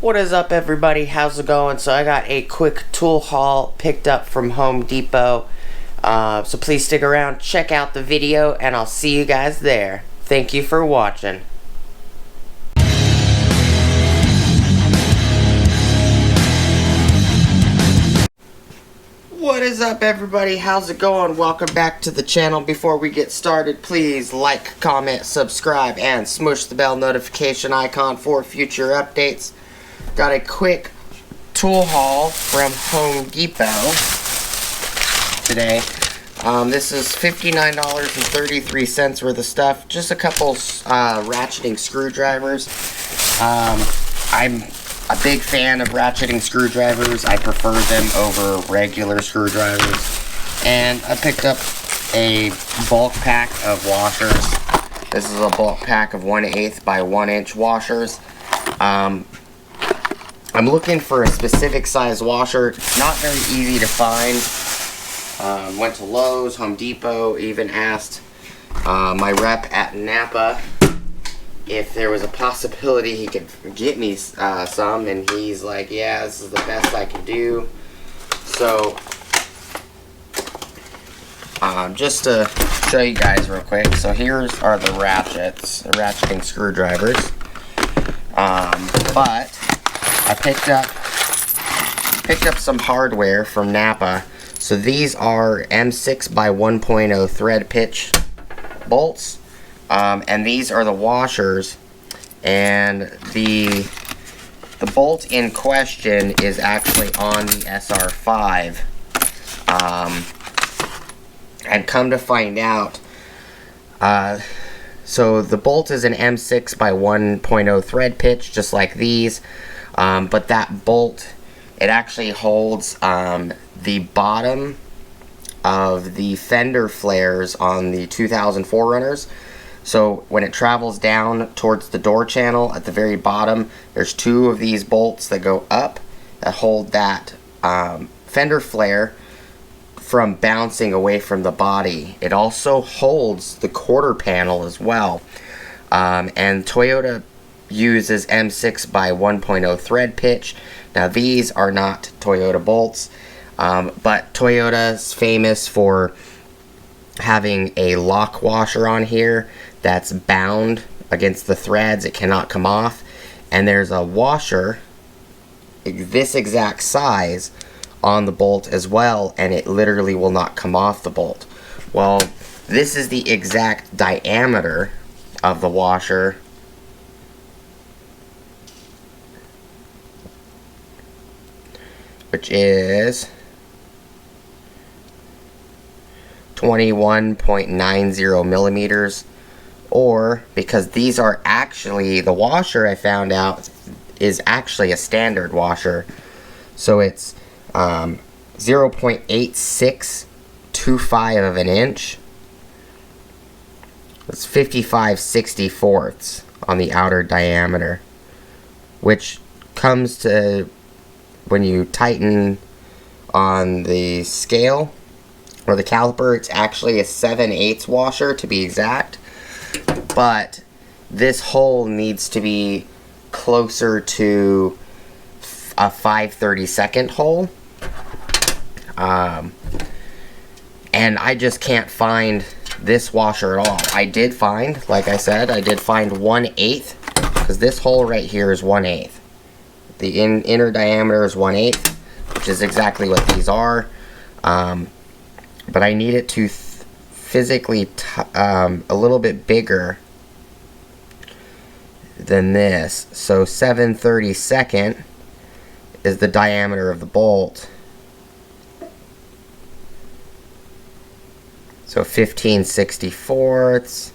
What is up, everybody? How's it going? So I got a quick tool haul picked up from Home Depot. So please stick around, check out the video, and I'll see you guys there. Thank you for watching. What is up, everybody? How's it going? Welcome back to the channel. Before we get started, please like, comment, subscribe, and smush the bell notification icon for future updates. Got a quick tool haul from Home Depot today. This is $59.33 worth of stuff. Just a couple ratcheting screwdrivers. I'm a big fan of ratcheting screwdrivers. I prefer them over regular screwdrivers. And I picked up a bulk pack of washers. This is a bulk pack of 1/8 by 1 inch washers. I'm looking for a specific size washer. It's not very easy to find. Went to Lowe's, Home Depot, even asked my rep at Napa if there was a possibility he could get me some, and he's like, yeah, this is the best I can do. So, just to show you guys real quick, so here's are the ratcheting screwdrivers. But I picked up some hardware from Napa. So these are M6 by 1.0 thread pitch bolts, and these are the washers. And the bolt in question is actually on the SR5. And come to find out, so the bolt is an M6 by 1.0 thread pitch, just like these. But that bolt, it actually holds the bottom of the fender flares on the 2000 4Runners. So when it travels down towards the door channel at the very bottom, there's two of these bolts that go up that hold that fender flare from bouncing away from the body. It also holds the quarter panel as well. And Toyota uses M6 by 1.0 thread pitch. Now these are not Toyota bolts, but Toyota's famous for having a lock washer on here that's bound against the threads. It cannot come off, and there's a washer this exact size on the bolt as well, and it literally will not come off the bolt. Well, this is the exact diameter of the washer, which is 21.90 millimeters, or because these are actually, the washer I found out is actually a standard washer, so it's 0.8625 of an inch. It's 55/64 on the outer diameter, which comes to, when you tighten on the scale or the caliper, it's actually a 7/8 washer to be exact. But this hole needs to be closer to a 5/32 hole. And I just can't find this washer at all. I did find, like I said, I did find 1/8, because this hole right here is 1/8. The inner diameter is 1/8, which is exactly what these are. But I need it to physically a little bit bigger than this. So 7/32 is the diameter of the bolt. So 15/64.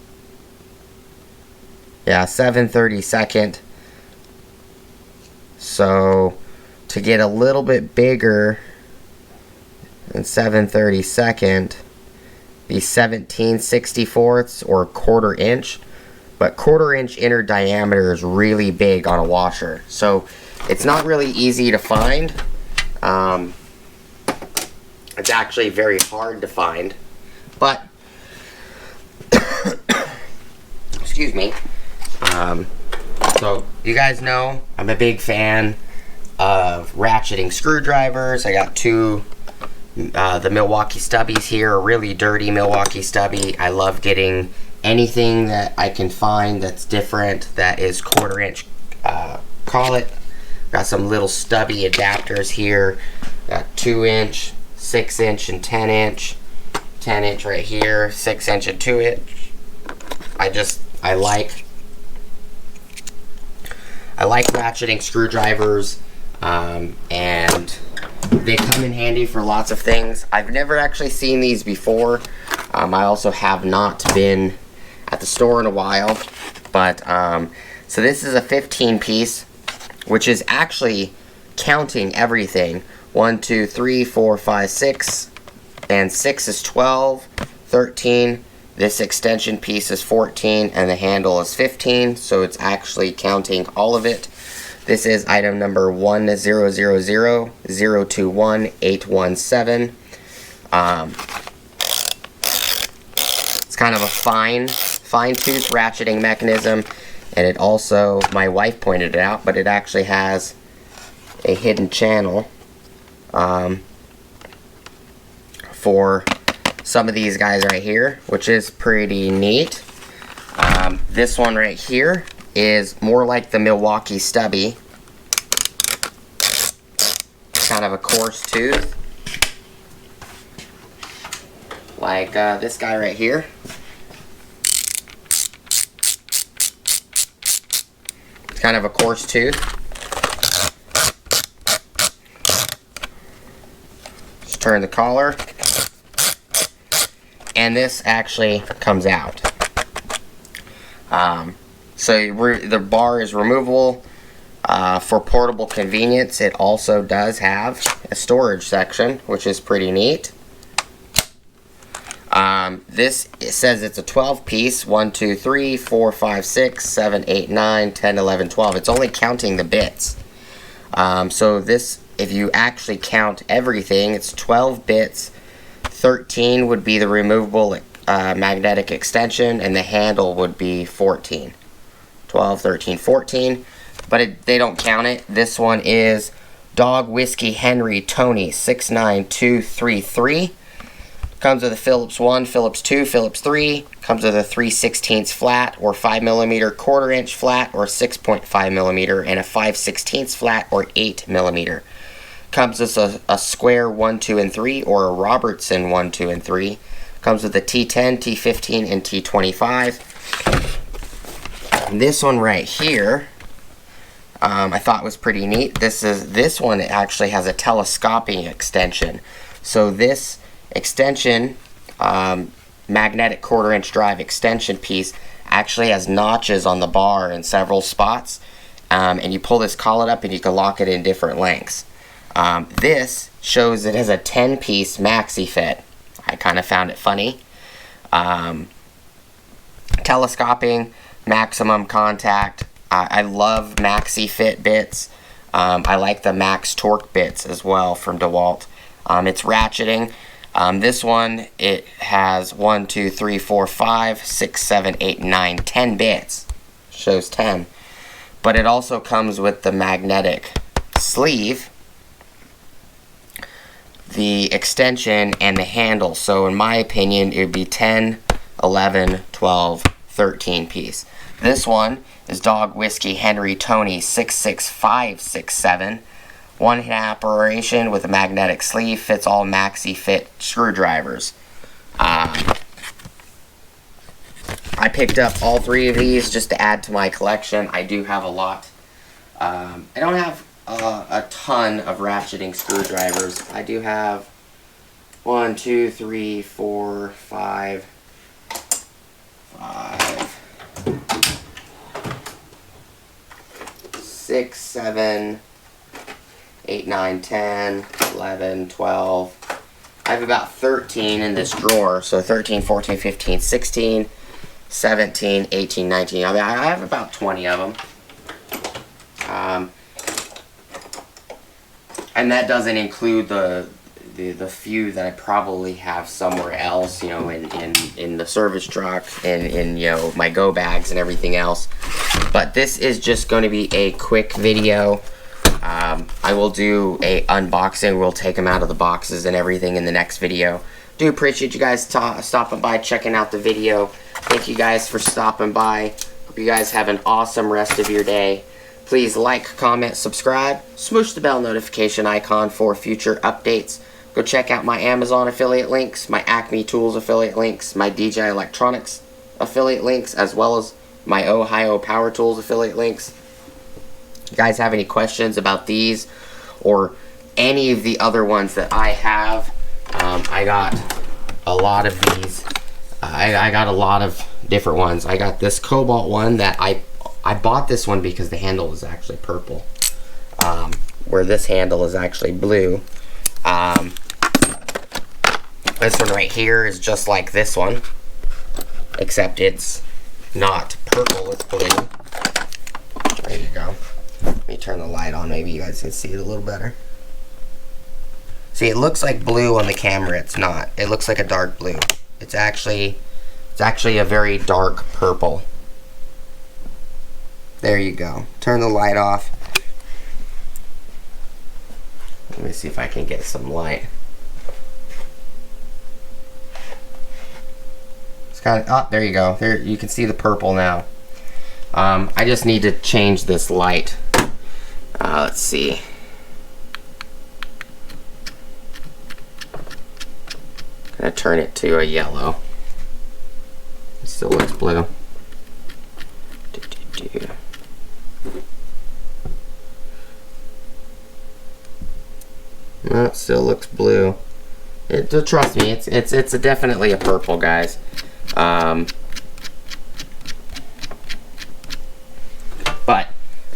Yeah, 7/32. So to get a little bit bigger than 7/32, be 17/64 or 1/4 inch. But 1/4 inch inner diameter is really big on a washer, so it's not really easy to find. It's actually very hard to find, but excuse me. So So you guys know I'm a big fan of ratcheting screwdrivers. I got two the Milwaukee Stubbies here, a really dirty Milwaukee Stubby. I love getting anything that I can find that's different, that is 1/4 inch collet. Got some little stubby adapters here. Got 2 inch, 6 inch, and 10 inch. 10 inch right here, 6 inch and 2 inch. I like ratcheting screwdrivers, and they come in handy for lots of things. I've never actually seen these before. I also have not been at the store in a while, but so this is a 15 piece, which is actually counting everything. 1, 2, 3, 4, 5, 6, and 6 is 12, 13. This extension piece is 14, and the handle is 15, so it's actually counting all of it. This is item number 100021817. It's kind of a fine-tooth ratcheting mechanism, and it also, my wife pointed it out, but it actually has a hidden channel for some of these guys right here, which is pretty neat. This one right here is more like the Milwaukee Stubby. Kind of a coarse tooth. Like this guy right here. It's kind of a coarse tooth. Just turn the collar. And this actually comes out. So the bar is removable. For portable convenience, it also does have a storage section, which is pretty neat. This, it says it's a 12 piece, 1, 2, 3, 4, 5, 6, 7, 8, 9, 10, 11, 12. It's only counting the bits. So this, if you actually count everything, it's 12 bits. 13 would be the removable magnetic extension, and the handle would be 14. 12, 13, 14. But they don't count it. This one is Dog Whiskey Henry Tony 69233. Comes with a Phillips 1, Phillips 2, Phillips 3. Comes with a 3/16 flat or 5mm 1/4 inch flat or 6.5mm, and a 5/16 flat or 8mm. Comes with a square 1, 2, and 3 or a Robertson 1, 2, and 3. Comes with a T10, T15, and T25. And this one right here, I thought was pretty neat. This one actually has a telescoping extension. So this extension, magnetic 1/4 inch drive extension piece, actually has notches on the bar in several spots. And you pull this collet up and you can lock it in different lengths. This shows it has a 10 piece maxi fit. I kind of found it funny. Telescoping, maximum contact. I love maxi fit bits. I like the max torque bits as well from Dewalt. It's ratcheting. This one, it has 1, 2, 3, 4, 5, 6, 7, 8, 9, 10 bits. Shows 10. But it also comes with the magnetic sleeve, the extension, and the handle. So in my opinion, it would be 10, 11, 12, 13 piece. This one is Dog Whiskey Henry Tony 66567. One hit operation with a magnetic sleeve, fits all maxi fit screwdrivers. I picked up all 3 of these just to add to my collection. I do have a lot. I don't have a ton of ratcheting screwdrivers. I do have 1, 2, 3, 4, 5, 6, 7, 8, 9, 10, 11, 12. I have about 13 in this drawer. So 13, 14, 15, 16, 17, 18, 19. I mean, I have about 20 of them. And that doesn't include the few that I probably have somewhere else, you know, in the service truck, and in, you know, my go bags and everything else. But But this is just going to be a quick video. I will do a unboxing. We'll take them out of the boxes and everything in the next video. Do appreciate you guys stopping by, checking out the video. Thank you guys for stopping by. Hope you guys have an awesome rest of your day. Please like, comment, subscribe. Smoosh the bell notification icon for future updates. Go check out my Amazon affiliate links, my Acme Tools affiliate links, my DJI Electronics affiliate links, as well as my Ohio Power Tools affiliate links. If you guys have any questions about these or any of the other ones that I have, I got a lot of these. I got a lot of different ones. I got this Cobalt one that I bought this one because the handle is actually purple, where this handle is actually blue. This one right here is just like this one, except it's not purple, it's blue. There you go. Let me turn the light on, maybe you guys can see it a little better. See, it looks like blue on the camera, it's not. It looks like a dark blue. It's actually a very dark purple. There you go. Turn the light off. Let me see if I can get some light. It's kind of, oh, there you go. There, you can see the purple now. I just need to change this light. Let's see. Gonna turn it to a yellow. It still looks blue. No, it still looks blue. Trust me, it's definitely a purple, guys. But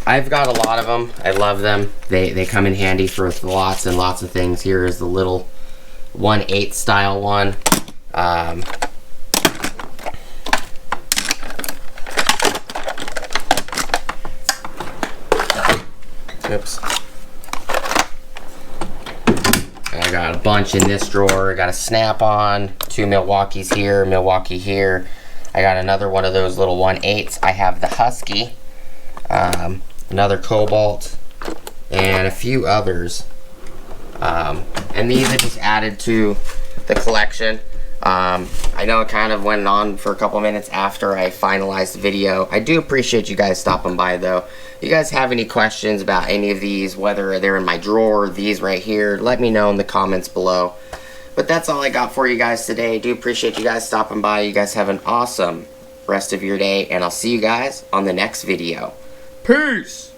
I've got a lot of them. I love them. They come in handy for lots and lots of things. Here is the little 1/8 style one. Oops. I got a bunch in this drawer. I got a Snap-on, 2 Milwaukees here, Milwaukee here. I got another one of those little 1/8s. I have the Husky, another Cobalt, and a few others. And these I just added to the collection. I know it kind of went on for a couple minutes after I finalized the video. I do appreciate you guys stopping by, though. If you guys have any questions about any of these, whether they're in my drawer or these right here, let me know in the comments below. But that's all I got for you guys today. I do appreciate you guys stopping by. You guys have an awesome rest of your day, and I'll see you guys on the next video. Peace!